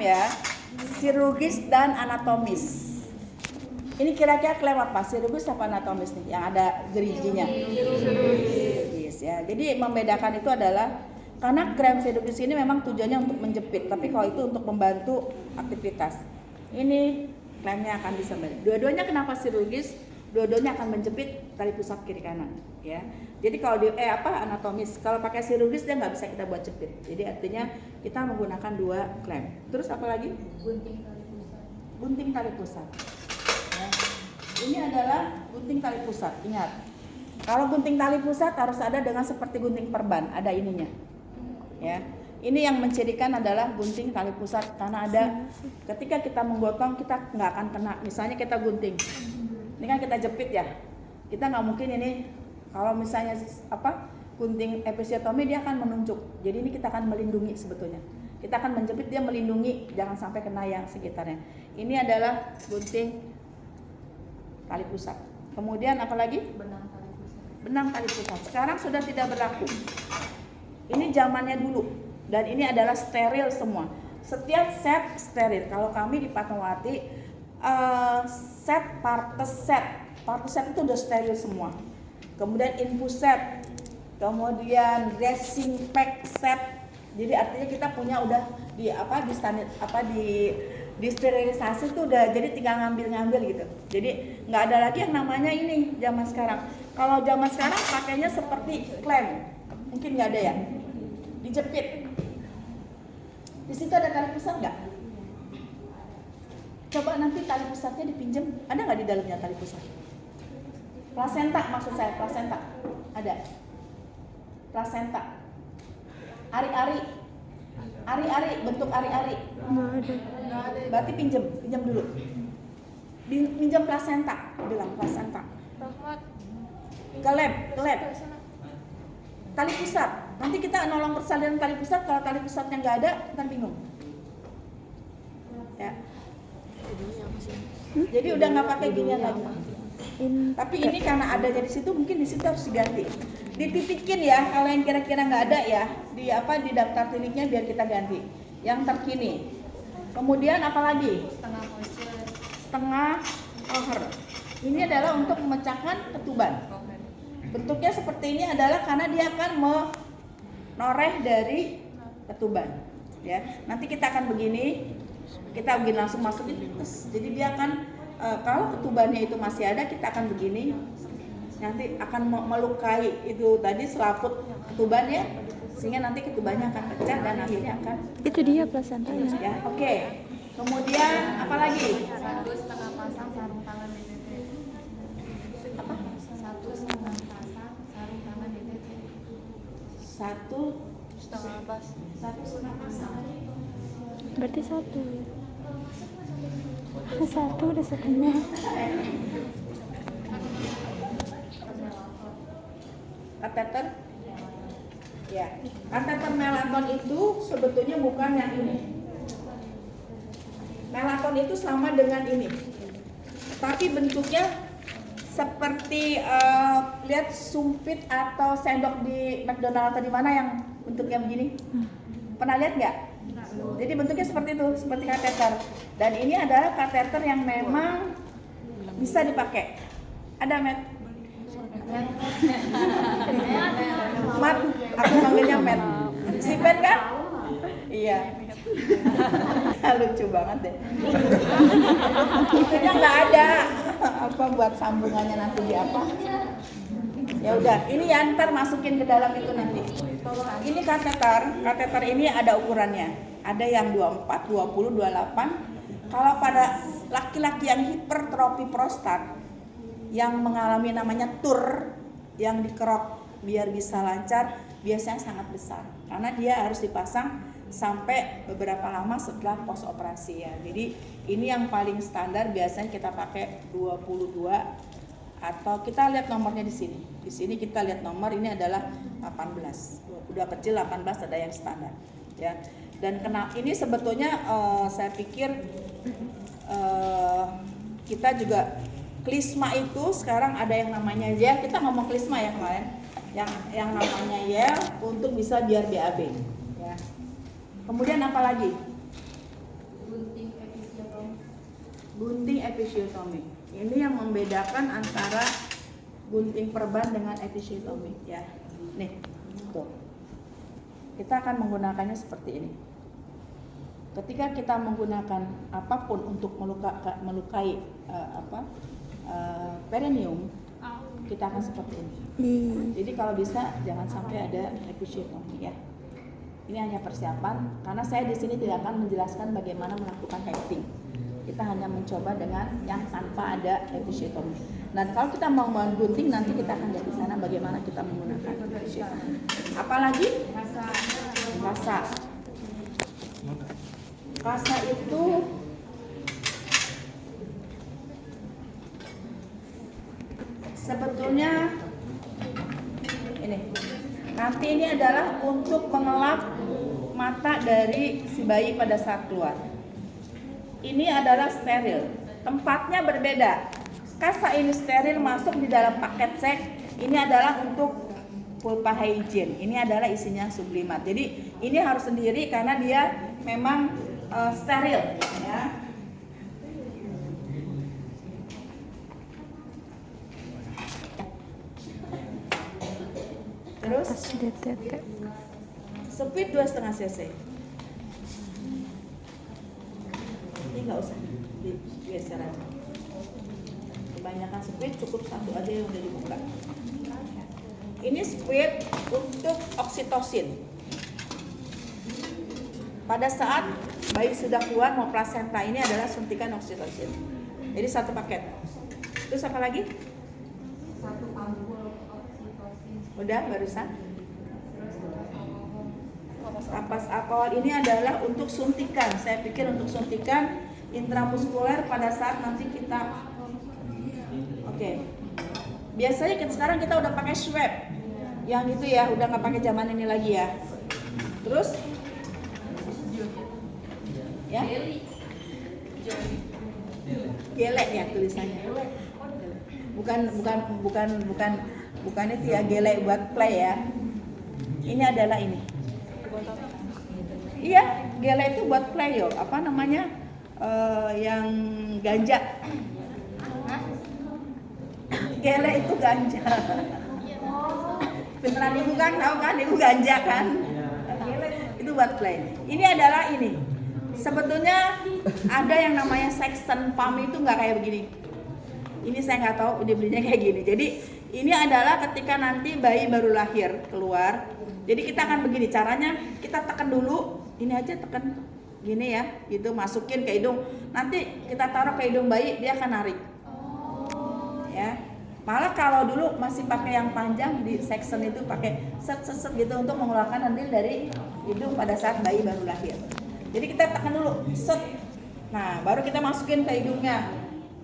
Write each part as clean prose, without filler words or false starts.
ya, chirurgis dan anatomis. Ini kira-kira klaim apa? Chirurgis apa anatomis nih? Yang ada geriginya. Chirurgis ya. Jadi membedakan itu adalah karena krem chirurgis ini memang tujuannya untuk menjepit, tapi kalau itu untuk membantu aktivitas. Ini klaimnya akan bisa balik. Dua-duanya kenapa chirurgis? Dua-duanya akan menjepit tali pusat kiri kanan ya. Jadi kalau di anatomis, kalau pakai chirurgis dia nggak bisa kita buat jepit. Jadi artinya kita menggunakan dua klem. Terus apa lagi? Gunting tali pusat. Ya. Ini adalah gunting tali pusat. Ingat, kalau gunting tali pusat harus ada dengan seperti gunting perban, ada ininya. Ya. Ini yang mencirikan adalah gunting tali pusat karena ada ketika kita menggotong kita nggak akan kena. Misalnya kita gunting, ini kan kita jepit ya. Kita nggak mungkin ini kalau misalnya gunting episiotomi dia akan menunjuk. Jadi ini kita akan melindungi sebetulnya. Kita akan menjepit dia melindungi jangan sampai kena yang sekitarnya. Ini adalah gunting tali pusat. Kemudian apa lagi? Benang tali pusat. Sekarang sudah tidak berlaku. Ini zamannya dulu dan ini adalah steril semua. Setiap set steril. Kalau kami di Fatmawati set partes set itu udah steril semua. Kemudian infus set, kemudian dressing pack set. Jadi artinya kita punya udah di sterilisasi tuh udah jadi tinggal ngambil gitu. Jadi nggak ada lagi yang namanya ini zaman sekarang. Kalau zaman sekarang pakainya seperti klem, mungkin nggak ada ya, dijepit. Di situ ada tali pusat nggak? Coba nanti tali pusatnya dipinjam, ada nggak di dalamnya tali pusat? Plasenta maksud saya, plasenta ada. Plasenta. Ari-ari, bentuk ari-ari. Nggak ada. Berarti pinjam dulu. Pinjam plasenta, bilang plasenta. Ke lab. Tali pusat. Nanti kita nolong persalinan tali pusat. Kalau tali pusatnya nggak ada, kita bingung. Ya. Jadi udah nggak pakai ginian lagi. Tapi ini karena ada di situ, mungkin di situ harus diganti. Dititikin ya, kalau yang kira-kira nggak ada ya, di daftar kliniknya biar kita ganti. Yang terkini. Kemudian apa lagi? Setengah koher. Ini adalah untuk memecahkan ketuban. Bentuknya seperti ini adalah karena dia akan menoreh dari ketuban. Ya, nanti kita akan begini, langsung masukin tes. Jadi dia akan kalau ketubannya itu masih ada, kita akan begini, nanti akan melukai itu tadi selaput ketubannya, sehingga nanti ketubannya akan pecah dan akhirnya akan. Itu dia plasentanya. Ya, oke. Kemudian apa lagi? 1,5 pasang sarung tangan DTT. Apa? 1,5 pasang sarung tangan DTT. 1,5 pasang. Berarti satu. Satu udah setengah. Kateter? Ya. Kateter melaton itu sebetulnya bukan yang ini. Melaton itu sama dengan ini, tapi bentuknya seperti lihat sumpit atau sendok di McDonald atau di mana yang bentuknya begini. Pernah lihat nggak? Jadi bentuknya seperti itu, seperti kateter. Dan ini adalah kateter yang memang bisa dipakai. Ada Matt? Mat, aku manggilnya Matt. Si Ben kan? Iya. Lucu banget deh. Itunya nggak ada. Apa buat sambungannya nanti di apa? Ya udah, ini ya ntar masukin ke dalam itu nanti. Ini kateter ini ada ukurannya. Ada yang 24, 20, 28. Kalau pada laki-laki yang hipertrofi prostat yang mengalami namanya TUR, yang dikerok biar bisa lancar, biasanya sangat besar. Karena dia harus dipasang sampai beberapa lama setelah pos operasi ya. Jadi ini yang paling standar biasanya kita pakai 22 atau kita lihat nomornya di sini. Di sini kita lihat nomor ini adalah 18. Udah kecil 18 ada yang standar ya. Dan ini sebetulnya saya pikir kita juga klisma itu sekarang ada yang namanya YEL. Kita ngomong klisma ya kemarin. Yang namanya YEL untuk bisa biar BAB ya. Kemudian apa lagi? gunting episiotomi. Ini yang membedakan antara gunting perban dengan episiotomi ya. Nih, tuh. Kita akan menggunakannya seperti ini. Ketika kita menggunakan apapun untuk melukai perineum, kita akan seperti ini. Jadi kalau bisa jangan sampai ada episiotomi ya. Ini hanya persiapan karena saya di sini tidak akan menjelaskan bagaimana melakukan hacking. Kita hanya mencoba dengan yang tanpa ada episiotomi. Dan kalau kita mau menggunting nanti kita akan lihat di sana bagaimana kita menggunakan episiotomi. Apalagi kasa. Kasa itu sebetulnya ini. Nanti ini adalah untuk mengelap mata dari si bayi pada saat keluar. Ini adalah steril. Tempatnya berbeda. Kasa ini steril masuk di dalam paket sek. Ini adalah untuk pulpa hygiene. Ini adalah isinya sublimat. Jadi ini harus sendiri karena dia memang steril ya. Terus speed 2,5 cc. Ini nggak usah digeser aja. Kebanyakan speed cukup satu aja yang udah dibuka. Ini speed untuk oksitosin. Pada saat bayi sudah keluar mau plasenta ini adalah suntikan oksitosin. Jadi satu paket. Terus apa lagi? Satu ampul oksitosin. Udah barusan. Kapas alkohol ini adalah untuk suntikan. Saya pikir untuk suntikan intramuskuler pada saat nanti kita. Oke. Biasanya sekarang kita udah pakai swab. Yang itu ya, udah nggak pakai zaman ini lagi ya. Terus ya? Gelek ya tulisannya. Bukan itu ya, gelek buat play ya. Ini adalah ini. Iya, gelek itu buat play yo. Apa namanya? Yang ganja. Gelek itu ganja. Beneran ibu kan tahu kan, ibu ganja kan? Itu buat play. Ini adalah ini. Sebetulnya ada yang namanya section pump itu nggak kayak begini. Ini saya nggak tahu dia belinya kayak gini. Jadi ini adalah ketika nanti bayi baru lahir keluar. Jadi kita akan begini caranya, kita tekan dulu. Ini aja tekan gini ya, gitu masukin ke hidung. Nanti kita taruh ke hidung bayi, dia akan narik. Ya. Malah kalau dulu masih pakai yang panjang di section itu pakai set gitu untuk mengeluarkan andil dari hidung pada saat bayi baru lahir. Jadi kita tekan dulu, set. Nah, baru kita masukin ke hidungnya.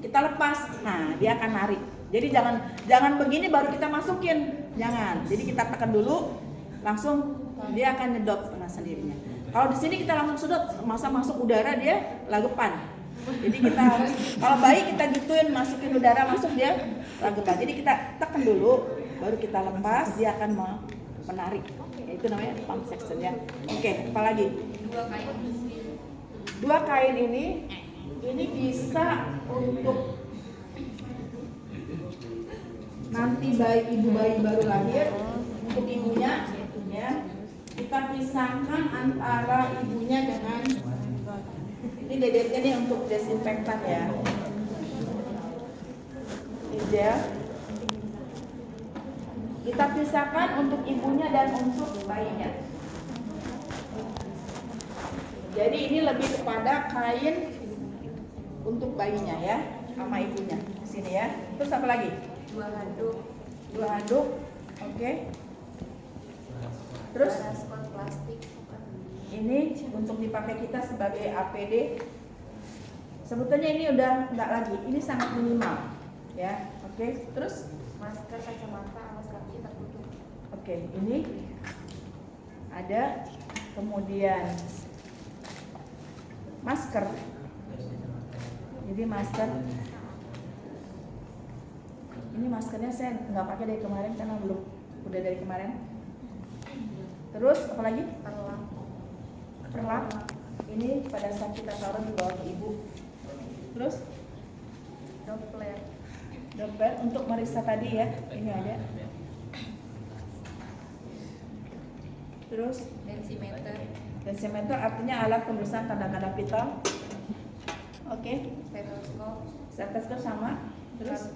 Kita lepas. Nah, dia akan narik. Jadi jangan begini baru kita masukin. Jangan. Jadi kita tekan dulu, langsung dia akan nyedot dengan sendirinya. Kalau di sini kita langsung sedot, masa masuk udara dia lagepan. Jadi kita kalau bayi kita gituin masukin udara masuk dia lagepan. Jadi kita tekan dulu, baru kita lepas dia akan menarik. Itu namanya pump section ya. Oke, apalagi? Dua kain ini bisa untuk nanti ibu bayi baru lahir untuk ibunya ya. Kita pisahkan antara ibunya dengan ini dedetnya nih untuk desinfektan ya. Ini gel. Kita pisahkan untuk ibunya dan untuk bayinya. Jadi ini lebih kepada kain untuk bayinya ya, sama ibunya. Di sini ya. Terus apa lagi? Dua handuk. Oke. Terus plastik. ini untuk dipakai kita sebagai APD. Sebetulnya ini udah enggak lagi. Ini sangat minimal. Ya. Oke. Terus Masker, kacamata, alas kaki tertutup. Oke, ini ada, kemudian masker. Jadi masker. Ini maskernya saya nggak pakai dari kemarin karena udah dari kemarin. Terus apa lagi? Perlak. Ini pada saat kita taruh di bawah ibu. Terus Doppler untuk meriksa tadi ya, ini ada. Terus densimeter artinya alat pemeriksaan kadar-kadar vital. Oke. Stetoskop sama. Terus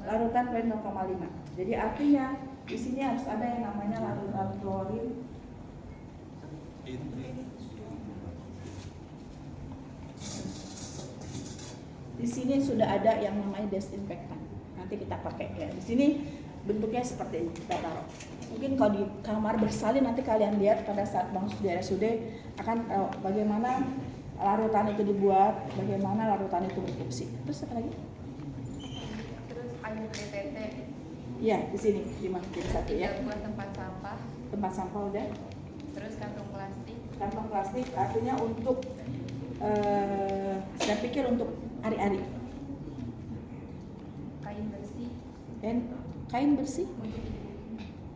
larutan klorin 0,5. Jadi artinya di sini harus ada yang namanya larutan klorin. Di sini sudah ada yang namanya desinfektan. Nanti kita pakai ya. Di sini bentuknya seperti ini kita taruh. Mungkin kalau di kamar bersalin nanti kalian lihat pada saat Bang di RSUD akan tahu bagaimana larutan itu dibuat, bagaimana larutan itu berfungsi. Terus apa lagi? Terus air PTT. Iya, di sini dimasukin satu ya. Buat tempat sampah. Tempat sampah udah. Terus kantong plastik. Kantong plastik artinya untuk saya pikir untuk ari-ari. Kain bersih. Dan kain bersih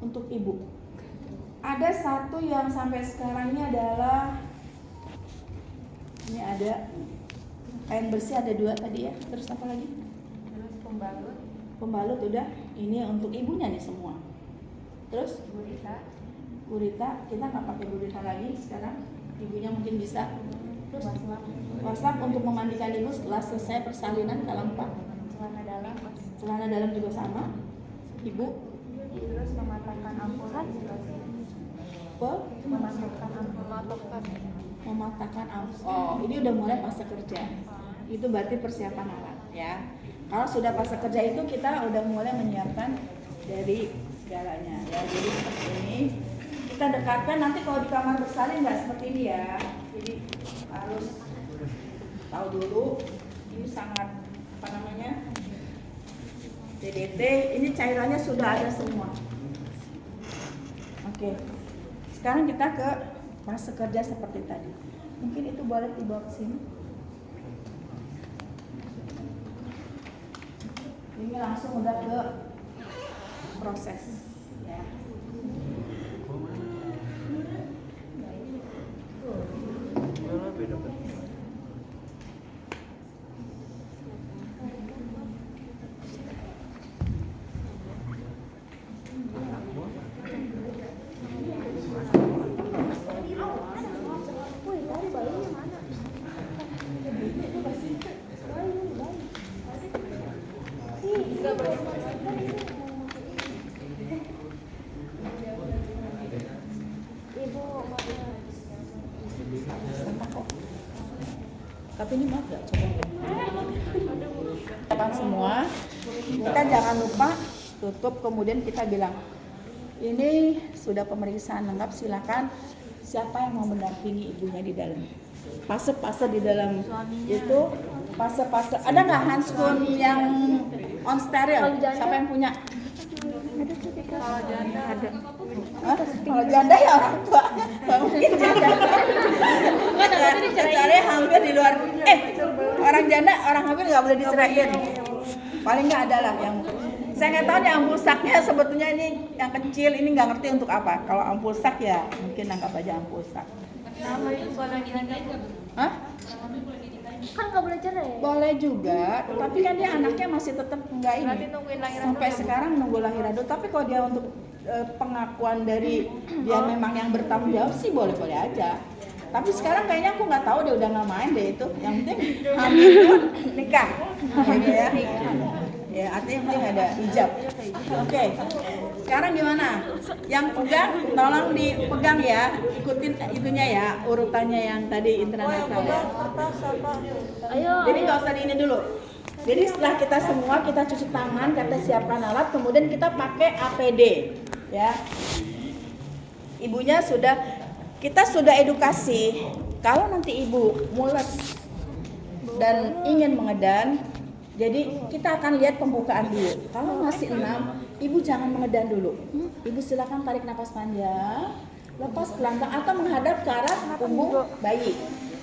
untuk ibu. Ada satu yang sampai sekarang ini adalah ini ada kain bersih ada 2 tadi ya. Terus apa lagi? Terus pembalut. Pembalut udah. Ini untuk ibunya nih semua. Terus gurita kita nggak pakai gurita lagi sekarang. Ibunya mungkin bisa. Terus wasap untuk memandikan ibu setelah selesai persalinan dalam 4. Celana dalam juga sama. Ibu. Terus mematahkan ampulasi. Mematahkan ampul. Oh, ini udah mulai fase kerja. Itu berarti persiapan alat ya. Kalau sudah fase kerja itu kita udah mulai menyiapkan dari segalanya ya. Jadi seperti ini. Kita dekatkan nanti kalau di kamar bersalin nggak seperti ini ya. Jadi harus tahu dulu ini sangat apa namanya DDT. Ini cairannya sudah ada semua. Oke. Sekarang kita ke fase kerja seperti tadi. Mungkin itu boleh dibawa ke sini. Ini langsung udah ke proses ya. Tapi ini maaf gak? Coba semua. Kita jangan lupa tutup kemudian kita bilang ini sudah pemeriksaan lengkap, silakan siapa yang mau mendampingi ibunya di dalam. Fase-fase di dalam itu fase-fase. Ada nggak handskun yang on steril? Siapa yang punya? Kalau janda ada. Hah? Kalau janda ya orang tua. Nggak mungkin janda. Kecuali hampir di luar. Orang janda, orang hamil nggak boleh diceraiin. Paling nggak ada lah yang. Saya nggak tahu nih ampul saknya sebetulnya ini yang kecil ini nggak ngerti untuk apa. Kalau ampul sak ya mungkin anggap aja ampul sak. Hah? Kan nggak boleh cerai. Boleh juga, tapi kan dia anaknya masih tetap nggak ini. Sampai sekarang nunggu lahiran dulu. Tapi kalau dia untuk pengakuan dari dia memang yang bertanggung jawab sih boleh-boleh aja. Tapi sekarang kayaknya aku nggak tahu dia udah nggak main deh itu. Yang penting hamil pun nikah, gitu ya. Ya artinya yang penting ada hijab. Oke. Sekarang gimana? Yang pegang, tolong dipegang ya, ikutin itunya ya, urutannya yang tadi internasional ya. Jadi nggak usah di ini dulu. Jadi setelah kita semua kita cuci tangan, kita siapkan alat, kemudian kita pakai APD, ya. Ibunya kita sudah edukasi. Kalau nanti ibu mules dan ingin mengedan, jadi kita akan lihat pembukaan dulu. Kalau masih 6, ibu jangan mengedan dulu. Ibu silakan tarik nafas panjang, lepas pelan-pelan atau menghadap ke arah punggung bayi.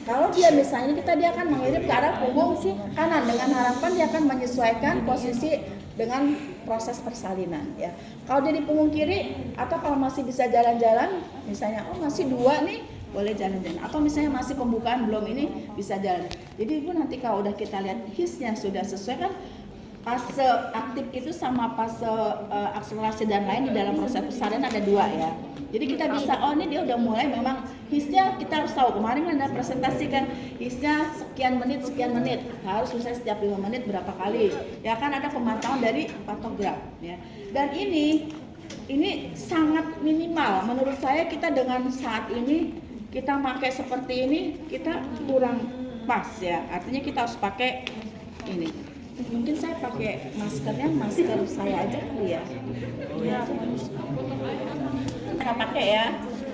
Kalau dia misalnya dia akan mengirim ke arah punggung kanan dengan harapan dia akan menyesuaikan posisi dengan proses persalinan ya. Kalau dia di punggung kiri atau kalau masih bisa jalan-jalan, misalnya masih 2 nih, boleh jalan-jalan. Atau misalnya masih pembukaan belum ini bisa jalan. Jadi Ibu nanti kalau udah kita lihat hisnya sudah sesuai kan, fase aktif itu sama fase akselerasi dan lain di dalam proses persalinan ada 2 ya. Jadi kita bisa, oh ini dia udah mulai memang hisnya kita harus tahu. Kemarin kan ada presentasi kan hisnya sekian menit, harus bisa setiap 5 menit berapa kali. Ya kan ada pemantauan dari patograf ya. Dan ini sangat minimal menurut saya. Kita dengan saat ini kita pakai seperti ini kita kurang pas ya. Artinya kita harus pakai ini. Mungkin saya pakai maskernya, masker saya aja kali ya. Nggak pakai ya,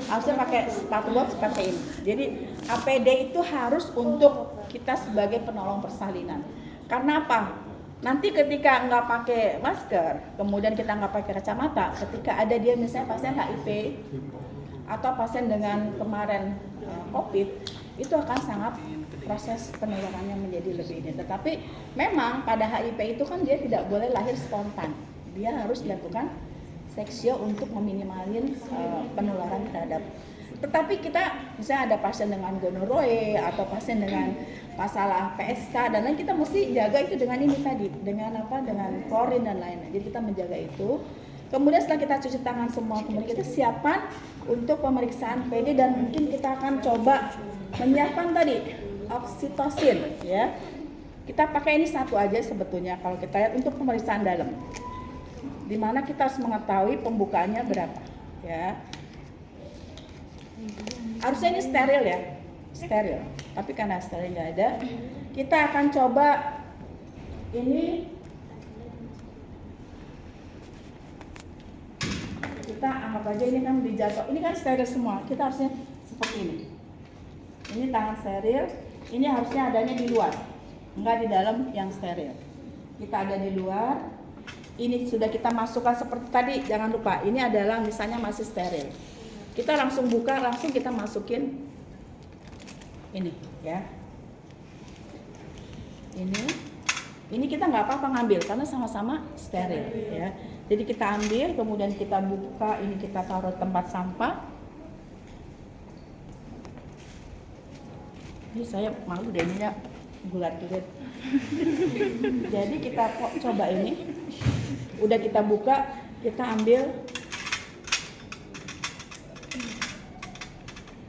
harusnya pakai sepatu bot seperti ini. Jadi APD itu harus untuk kita sebagai penolong persalinan. Karena apa? Nanti ketika nggak pakai masker, kemudian kita nggak pakai kacamata, ketika ada dia misalnya pasien HIV atau pasien dengan kemarin COVID, itu akan sangat proses penularannya menjadi lebih ini. Tetapi memang pada HIV itu kan dia tidak boleh lahir spontan, dia harus dilakukan seksio untuk meminimalin penularan terhadap. Tetapi kita misalnya ada pasien dengan gonorrhea atau pasien dengan masalah PSK dan lain, kita mesti jaga itu dengan ini tadi, dengan apa? Dengan klorin dan lain-lain. Jadi kita menjaga itu. Kemudian setelah kita cuci tangan semua, kemudian kita siapkan untuk pemeriksaan PD dan mungkin kita akan coba menyiapkan tadi oksitosin ya. Kita pakai ini satu aja sebetulnya kalau kita lihat untuk pemeriksaan dalam. Dimana kita harus mengetahui pembukaannya berapa ya. Harusnya ini steril ya, steril. Tapi karena steril nggak ada, kita akan coba ini. Kita anggap aja ini kan dijatuh, ini kan steril semua. Kita harusnya seperti ini. Ini tangan steril, ini harusnya adanya di luar, enggak di dalam yang steril. Kita ada di luar. Ini sudah kita masukkan seperti tadi, jangan lupa ini adalah misalnya masih steril. Kita langsung buka, langsung kita masukin ini ya. Ini kita nggak apa-apa ngambil karena sama-sama steril ya. Jadi kita ambil, kemudian kita buka, ini kita taruh tempat sampah. Ini saya malu deh, ininya gulat juga. Jadi kita coba ini. Udah kita buka, kita ambil,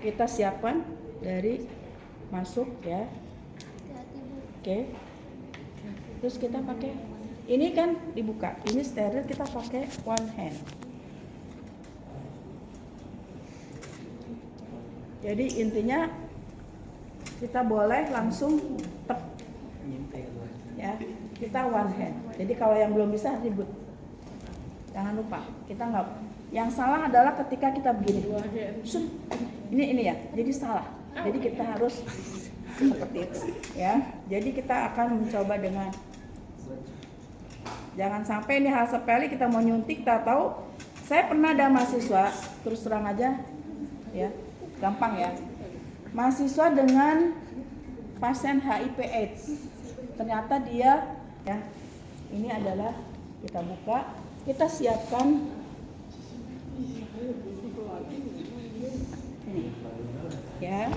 kita siapkan dari masuk ya. Oke. Terus kita pakai ini kan dibuka, ini steril, kita pakai one hand. Jadi intinya kita boleh langsung tep ya, kita one hand. Jadi kalau yang belum bisa ribut, jangan lupa kita nggak. Yang salah adalah ketika kita begini, ini ya, jadi salah. Jadi kita harus seperti itu ya. Jadi kita akan mencoba dengan, jangan sampai ini hal sepele kita mau nyuntik, tak tahu. Saya pernah ada mahasiswa, terus terang aja ya, gampang ya, mahasiswa dengan pasien HIV/AIDS. Ternyata dia ya, ini adalah kita buka, kita siapkan ini ya,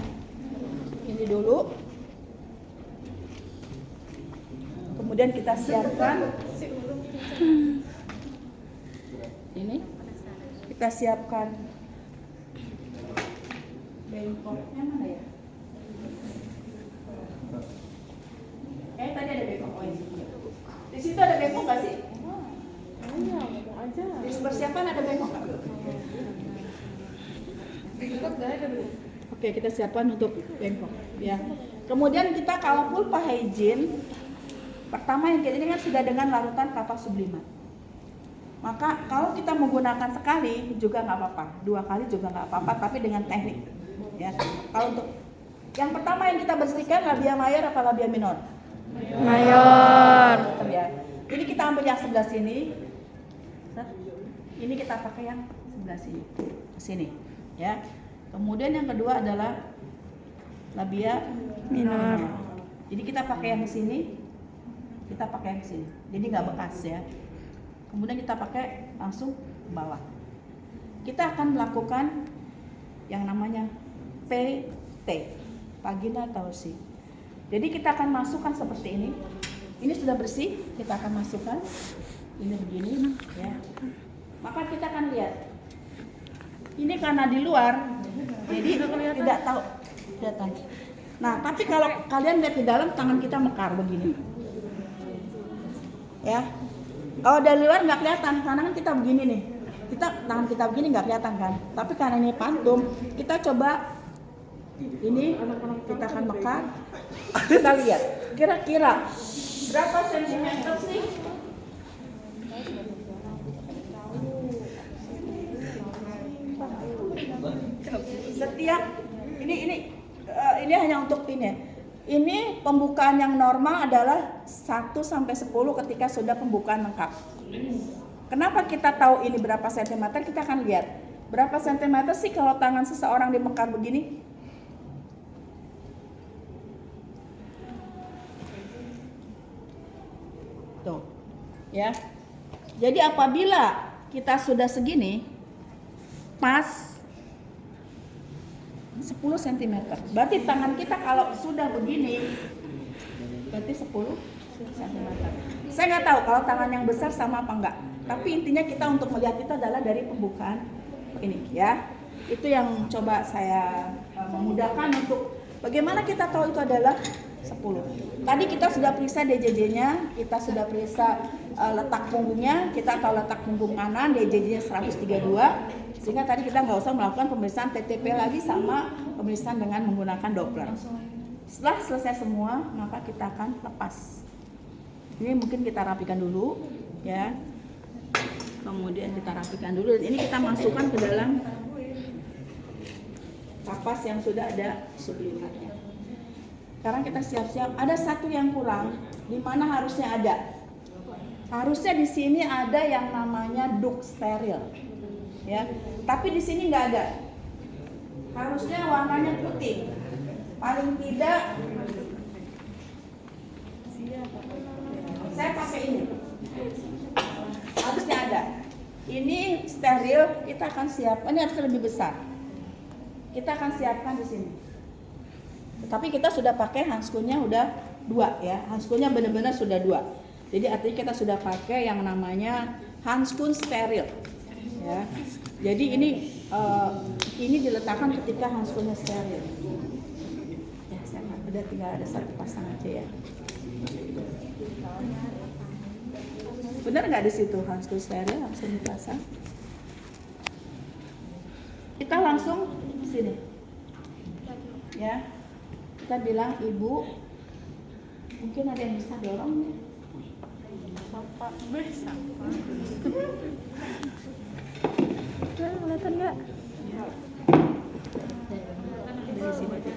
ini dulu, kemudian kita siapkan ini, kita siapkan bengkoknya mana ya? Tadi ada bengkok, oh di situ ada bengkok nggak sih? Di persiapan ada bengkok nggak? Oke, kita siapkan untuk bengkok ya. Kemudian kita kalau pulpa hygiene, pertama yang ini kan sudah dengan larutan kapak sublimat. Maka kalau kita menggunakan sekali juga nggak apa-apa, 2 kali juga nggak apa-apa, tapi dengan teknik ya. Kalau untuk yang pertama yang kita bersihkan labia mayor apa labia minor? Mayor. Ya. Jadi kita ambil yang sebelah sini. Ini kita pakai yang sebelah sini. Sini, ya. Kemudian yang kedua adalah labia minor. Jadi kita pakai yang sini. Kita pakai yang sini. Jadi nggak bekas ya. Kemudian kita pakai langsung ke bawah. Kita akan melakukan yang namanya VT, vagina torsi. Jadi kita akan masukkan seperti ini. Ini sudah bersih, kita akan masukkan. Ini begini, ya. Maka kita akan lihat. Ini karena di luar, jadi tidak tahu kelihatan. Nah, tapi kalau kalian lihat di dalam, tangan kita mekar begini. Ya. Kalau dari luar nggak kelihatan, karena kan kita begini nih. Tangan kita begini nggak kelihatan kan. Tapi karena ini pantum, kita coba ini kita akan mekar. Kita lihat kira-kira berapa sentimeter sih? Setiap ini hanya untuk ini. Ini pembukaan yang normal adalah 1 sampai 10 ketika sudah pembukaan lengkap. Kenapa kita tahu ini berapa sentimeter? Kita akan lihat. Berapa sentimeter sih kalau tangan seseorang dimekar begini? Tuh. Ya. Jadi apabila kita sudah segini pas 10 cm. Berarti tangan kita kalau sudah begini berarti 10 cm. Saya nggak tahu kalau tangan yang besar sama apa enggak. Tapi intinya kita untuk melihat itu adalah dari pembukaan ini ya. Itu yang coba saya memudahkan untuk bagaimana kita tahu itu adalah 10. Tadi kita sudah periksa DJJ-nya, kita sudah periksa letak punggungnya, kita tahu letak punggung kanan DJJ-nya 132. Sehingga tadi kita nggak usah melakukan pemeriksaan TTP lagi sama pemeriksaan dengan menggunakan Doppler. Setelah selesai semua, maka kita akan lepas. Ini mungkin kita rapikan dulu, ya. Kemudian kita rapikan dulu. Dan ini kita masukkan ke dalam kapas yang sudah ada sublimatnya. Sekarang kita siap-siap. Ada satu yang kurang, di mana harusnya ada. Harusnya di sini ada yang namanya duct steril. Ya, tapi di sini nggak ada. Harusnya warnanya putih. Paling tidak, saya pakai ini. Harusnya ada. Ini steril. Kita akan siapkan. Ini harusnya lebih besar. Kita akan siapkan di sini. Tapi kita sudah pakai handscoon-nya udah 2 ya. Handscoon-nya benar-benar sudah 2. Jadi artinya kita sudah pakai yang namanya handscoon steril. Ya, jadi ini diletakkan ketika handscoon-nya steril. Ya, saya udah tinggal ada satu pasang aja ya. Benar nggak di situ handscoon steril langsung dipasang? Kita langsung sini. Ya, kita bilang ibu, mungkin ada yang bisa dorong nih. Bapak bisa. Kelihatan nggak? Dari sini aja.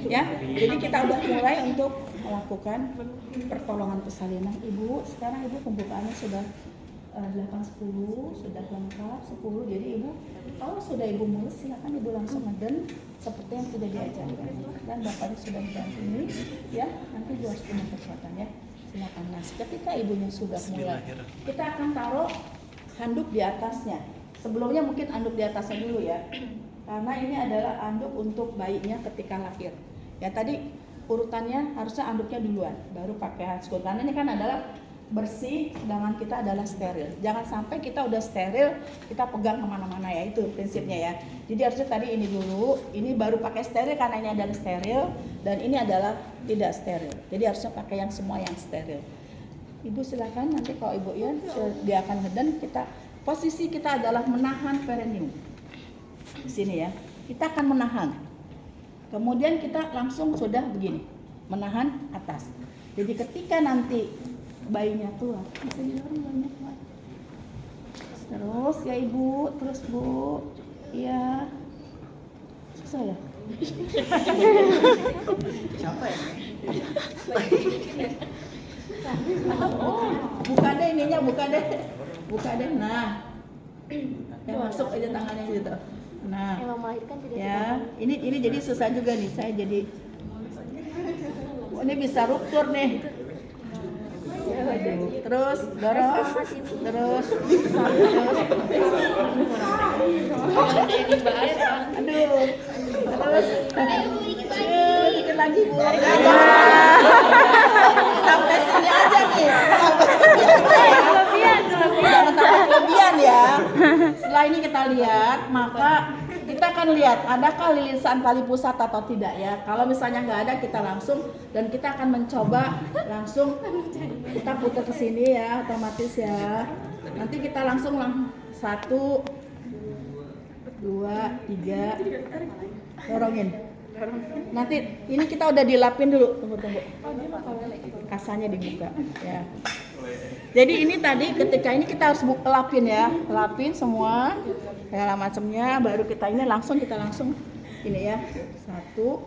Ya, jadi kita udah mulai untuk melakukan pertolongan persalinan. Ibu, sekarang ibu pembukaannya sudah 8-10, sudah lengkap 10. Jadi ibu, kalau sudah ibu mulus silakan ibu langsung ngeden seperti yang sudah diajarkan. Dan bapaknya sudah mendampingi, ya. Nanti ibu harus punya kekuatan ya. Silakan. Nah, ketika ibunya sudah mulai, kita akan taruh handuk di atasnya. Sebelumnya mungkin anduk di atasnya dulu ya, karena ini adalah anduk untuk bayinya ketika lahir. Ya tadi urutannya harusnya anduknya duluan, baru pakai handscoon. Karena ini kan adalah bersih, sedangkan kita adalah steril. Jangan sampai kita udah steril, kita pegang kemana-mana ya, itu prinsipnya ya. Jadi harusnya tadi ini dulu, ini baru pakai steril karena ini adalah steril, dan ini adalah tidak steril. Jadi harusnya pakai yang semua yang steril. Ibu silakan, nanti kalau ibu ya dia akan ngeden, posisi kita adalah menahan perineum. Di sini ya. Kita akan menahan. Kemudian kita langsung sudah begini, menahan atas. Jadi ketika nanti bayinya keluar, bisa didorong bayinya keluar. Terus ya ibu, terus bu, iya. Susah ya? Siapa ya? Buka deh ininya, buka deh. Nah, ya masuk aja tangannya gitu. Nah, Emang melahirkan tidak ya, ini jadi susah juga nih. Saya jadi, ini bisa ruptur nih. Aduh. Terus dorong, terus. Aduh, Dikit lagi Bu. Sampai sini aja nih. Jangan sampai kelebihan ya. Setelah ini kita lihat, maka kita akan lihat adakah lilisan tali pusat atau tidak ya. Kalau misalnya nggak ada, kita langsung dan kita akan mencoba langsung kita putar ke sini ya, otomatis ya. Nanti kita langsung 1, 2, 3 dorongin. Nanti ini kita udah dilapin dulu, tunggu. Kasanya dibuka ya. Jadi ini tadi ketika ini kita harus lapin ya, lapin semua segala macamnya, baru kita ini langsung ini ya. 1, 2,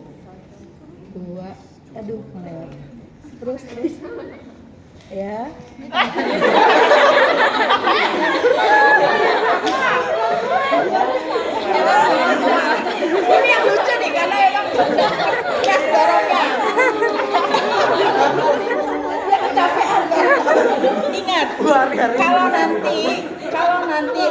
aduh melewat. Terus ya. Ini yang lucu nih karena emang gas dorongnya. Dia kecapean kan. Ingat, kalau nanti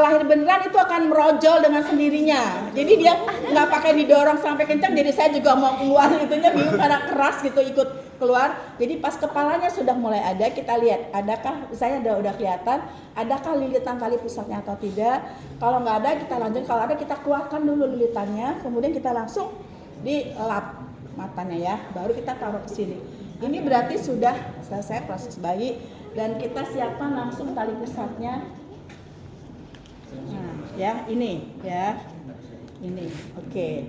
lahir beneran itu akan merojol dengan sendirinya. Jadi dia nggak pakai didorong sampai kencang. Jadi saya juga mau keluar itunya bingung karena keras gitu ikut keluar. Jadi pas kepalanya sudah mulai ada, kita lihat adakah saya udah kelihatan adakah lilitan tali pusatnya atau tidak. Kalau nggak ada kita lanjut, kalau ada kita keluarkan dulu lilitannya, kemudian kita langsung dilap matanya ya, baru kita taruh ke sini. Ini berarti sudah selesai proses bayi dan kita siapkan langsung tali pusatnya. Nah, ya ini ya. Ini. Oke.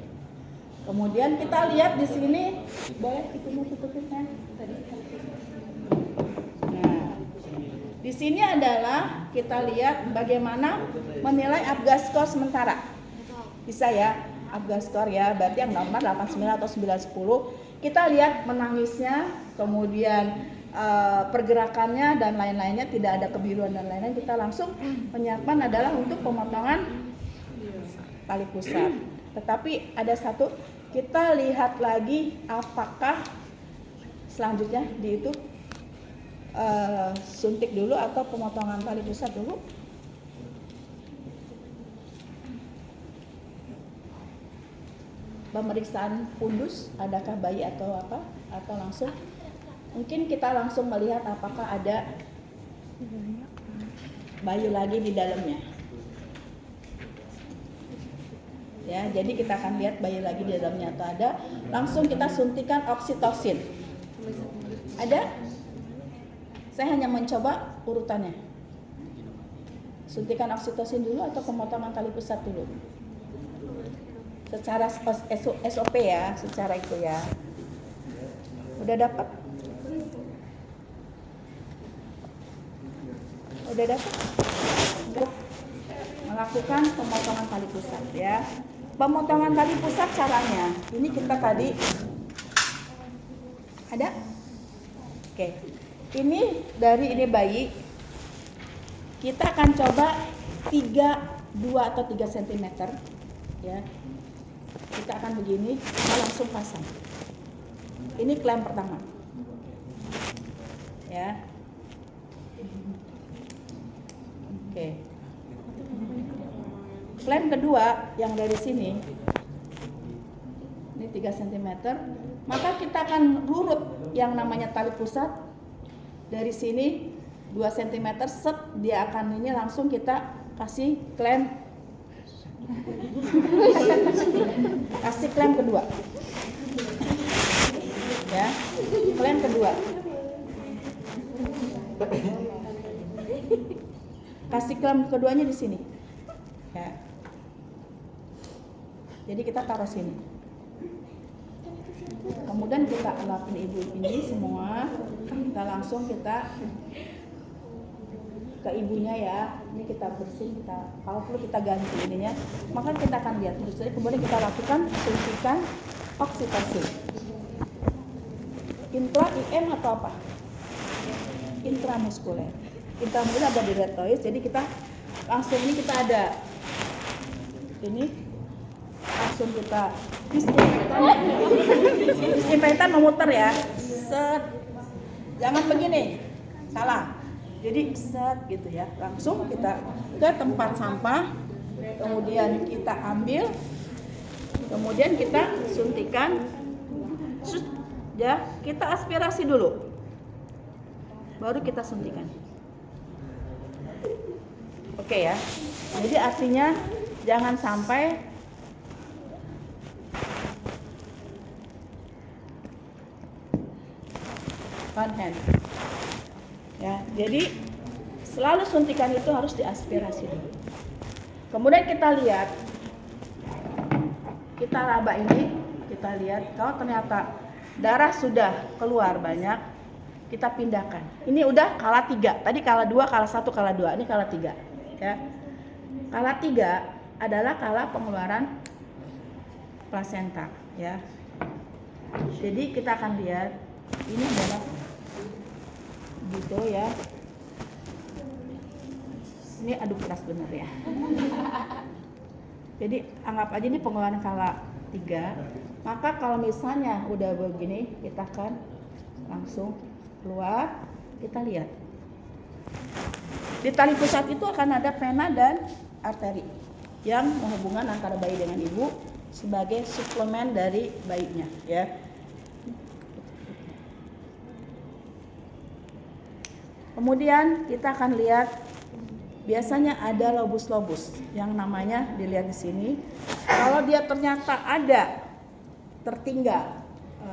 Kemudian kita lihat di sini, boleh tutupin ya. Nah, di sini adalah kita lihat bagaimana menilai Apgar skor sementara. Bisa ya, Apgar skor ya, berarti yang normal 89 atau 910. Kita lihat menangisnya, kemudian pergerakannya dan lain-lainnya, tidak ada kebiruan dan lain-lain. Kita langsung penyiapan adalah untuk pemotongan tali pusat. Tetapi ada satu, kita lihat lagi apakah selanjutnya di itu suntik dulu atau pemotongan tali pusat dulu. Pemeriksaan pundus, adakah bayi atau apa, atau langsung mungkin kita langsung melihat apakah ada bayi lagi di dalamnya ya. Jadi kita akan lihat bayi lagi di dalamnya atau ada, langsung kita suntikan oksitosin. Ada? Saya hanya mencoba urutannya, suntikan oksitosin dulu atau pemotongan tali pusat dulu secara SOP ya, secara itu ya. Udah dapat? Udah dapat? Melakukan pemotongan tali pusat ya. Pemotongan tali pusat caranya, ini kita tadi ada? Oke. Ini dari ini bayi, kita akan coba 2 atau 3 cm ya. Kita akan begini, kita langsung pasang. Ini klaim pertama ya. Oke. Klaim kedua yang dari sini, ini 3 cm, maka kita akan rurut yang namanya tali pusat dari sini 2 cm, set, dia akan ini langsung kita kasih klaim. Kasih klaim kedua ya, klaim kedua, kasih klaim keduanya di sini ya. Jadi kita taruh sini, kemudian kita lapin ibu ini semua, kita langsung kita ke ibunya ya. Ini kita bersihin, kita kalau perlu kita ganti ininya, maka kita akan lihat terus. Kemudian kita lakukan suntikan oksitosin. Intra IM atau apa? Intramuskuler. Intramuskuler ada di deltoid. Jadi kita langsung ini kita ada ini langsung kita disinfektan memutar ya. Set. Jangan begini. Salah. Jadi set gitu ya, langsung kita ke tempat sampah kemudian kita ambil, kemudian kita suntikan, ya kita aspirasi dulu, baru kita suntikan. Oke ya, jadi artinya jangan sampai one hand. Ya, jadi selalu suntikan itu harus diaspirasi dulu. Kemudian kita lihat, kita raba ini, kita lihat kalau ternyata darah sudah keluar banyak, kita pindahkan. Ini udah kala 3, tadi kala 2, kala 1, kala 2, ini kala 3. Ya. Kala 3 adalah kala pengeluaran plasenta. Ya. Jadi kita akan lihat, ini adalah gitu ya. Ini aduh keras bener ya. Jadi anggap aja ini pengeluaran kala 3. Maka kalau misalnya udah begini, kita akan langsung keluar, kita lihat. Di tali pusat itu akan ada vena dan arteri yang menghubungkan antara bayi dengan ibu sebagai suplemen dari bayinya, ya. Kemudian kita akan lihat biasanya ada lobus-lobus yang namanya dilihat di sini. Kalau dia ternyata ada tertinggal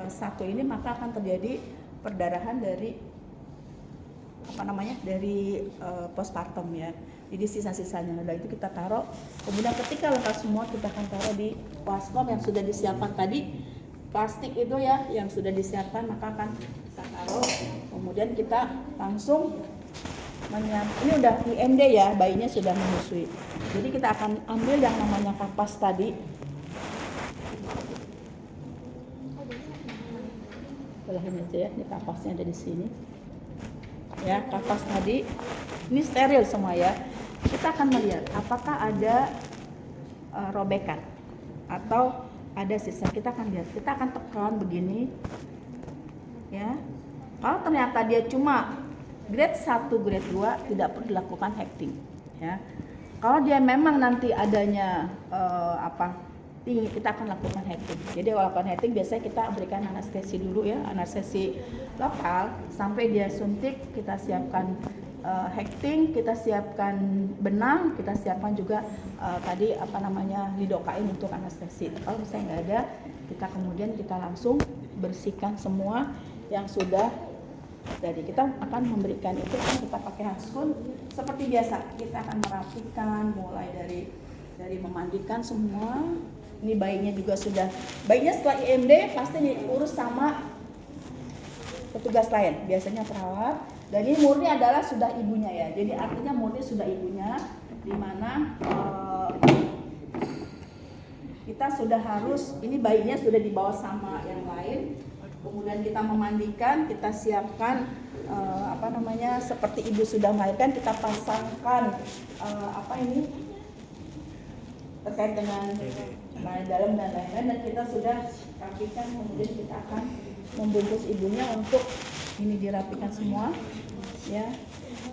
satu ini, maka akan terjadi perdarahan dari dari postpartum ya. Jadi sisa-sisanya udah itu kita taruh. Kemudian ketika lepas semua kita akan taruh di baskom yang sudah disiapkan tadi, plastik itu ya yang sudah disiapkan, maka akan kita taruh. Kemudian kita langsung ini udah IMD ya, bayinya sudah menyusui. Jadi kita akan ambil yang namanya kapas tadi. Belahin aja ya, ini kapasnya ada di sini. Ya, kapas tadi ini steril semua ya. Kita akan melihat apakah ada robekan atau ada sisa. Kita akan lihat, kita akan tekan begini ya. Kalau ternyata dia cuma grade 1, grade 2, tidak perlu dilakukan hecting ya. Kalau dia memang nanti adanya tinggi, kita akan lakukan hecting. Jadi kalau lakukan hecting biasanya kita berikan anestesi dulu ya, anestesi lokal sampai dia suntik. Kita siapkan hecting, kita siapkan benang, kita siapkan juga tadi lidokain untuk anestesi. Kalau misalnya nggak ada, kita langsung bersihkan semua yang sudah. Jadi kita akan memberikan itu kan, kita pakai handscoon seperti biasa. Kita akan merapikan mulai dari memandikan semua. Ini bayinya juga sudah, bayinya setelah IMD pasti diurus sama petugas lain, biasanya perawat. Dan ini murni adalah sudah ibunya ya. Jadi artinya murni sudah ibunya, di mana kita sudah harus, ini bayinya sudah dibawa sama yang lain. Kemudian kita memandikan, kita siapkan seperti ibu sudah melahirkan, kita pasangkan terkait dengan dalam dan lain-lain, dan kita sudah rapikan. Kemudian kita akan membungkus ibunya untuk ini dirapikan semua ya.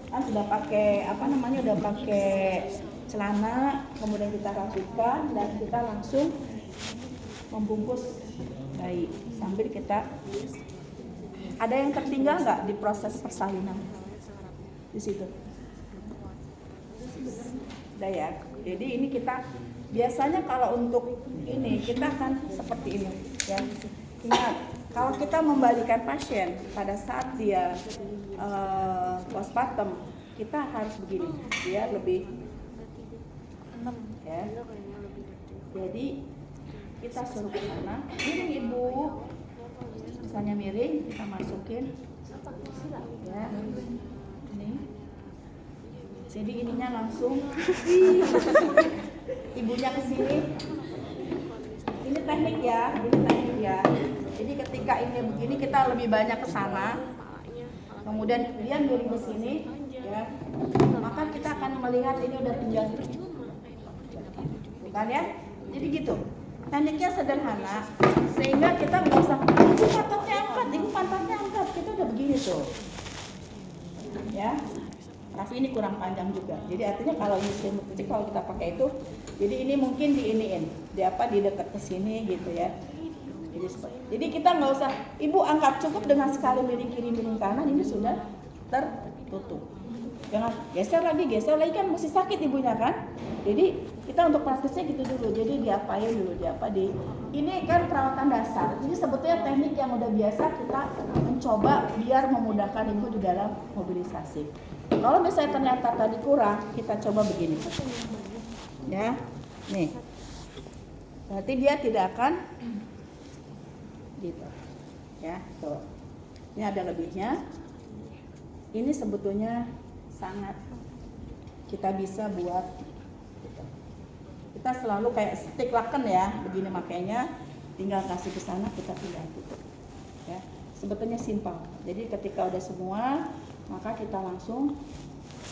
Kan sudah pakai udah pakai celana, kemudian kita rapikan dan kita langsung membungkus bayi sambil kita. Ada yang tertinggal nggak di proses persalinan di situ? Ada ya. Jadi ini kita biasanya kalau untuk ini kita akan seperti ini ya. Ingat, kalau kita membalikan pasien pada saat dia postpartum, kita harus begini, dia lebih ya. Jadi kita suruh ke sana, miring ibu, misalnya miring, kita masukin ya ini. Jadi ininya langsung ibunya ke sini. Ini teknik ya, Jadi ketika ini begini kita lebih banyak ke sana. Kemudian dia miring ke sini ya. Maka kita akan melihat ini udah tinggal. Bukan ya? Jadi gitu. Tekniknya sederhana sehingga kita nggak usah ibu pantatnya angkat, kita udah begini tuh. Ya. tapi ini kurang panjang juga. Jadi artinya kalau ini selimut kecil kalau kita pakai itu, jadi ini mungkin diiniin, di dekat ke sini gitu ya. Jadi kita nggak usah, ibu angkat cukup dengan sekali miring kiri miring kanan ini sudah tertutup. Jangan geser lagi kan mesti sakit ibunya kan. Jadi kita untuk praktisnya gitu dulu. Jadi diapain dulu, ini kan perawatan dasar. Ini sebetulnya teknik yang udah biasa kita mencoba biar memudahkan ibu di dalam mobilisasi. Kalau misalnya ternyata tadi kurang, kita coba begini. Ya, nih. Berarti dia tidak akan gitu. Ya, tuh. Ini ada lebihnya. Ini sebetulnya sangat kita bisa buat gitu. Kita selalu kayak stick laken ya, begini makanya tinggal kasih ke sana kita pindah gitu. Ya, sebetulnya simpel. Jadi ketika udah semua, maka kita langsung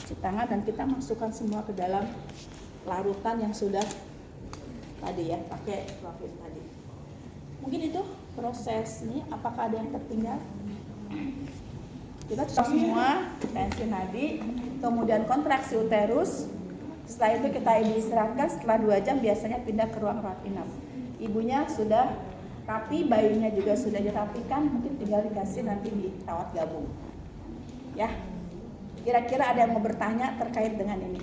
cuci tangan dan kita masukkan semua ke dalam larutan yang sudah tadi ya, pakai fluffy tadi. Mungkin itu proses ini, apakah ada yang tertinggal? Kita cocok semua, tensi nadi, kemudian kontraksi uterus. Setelah itu kita istirahatkan, setelah 2 jam biasanya pindah ke ruang rawat inap. Ibunya sudah rapi, bayinya juga sudah dirapikan, mungkin tinggal dikasih nanti dirawat gabung. Ya, kira-kira ada yang mau bertanya terkait dengan ini?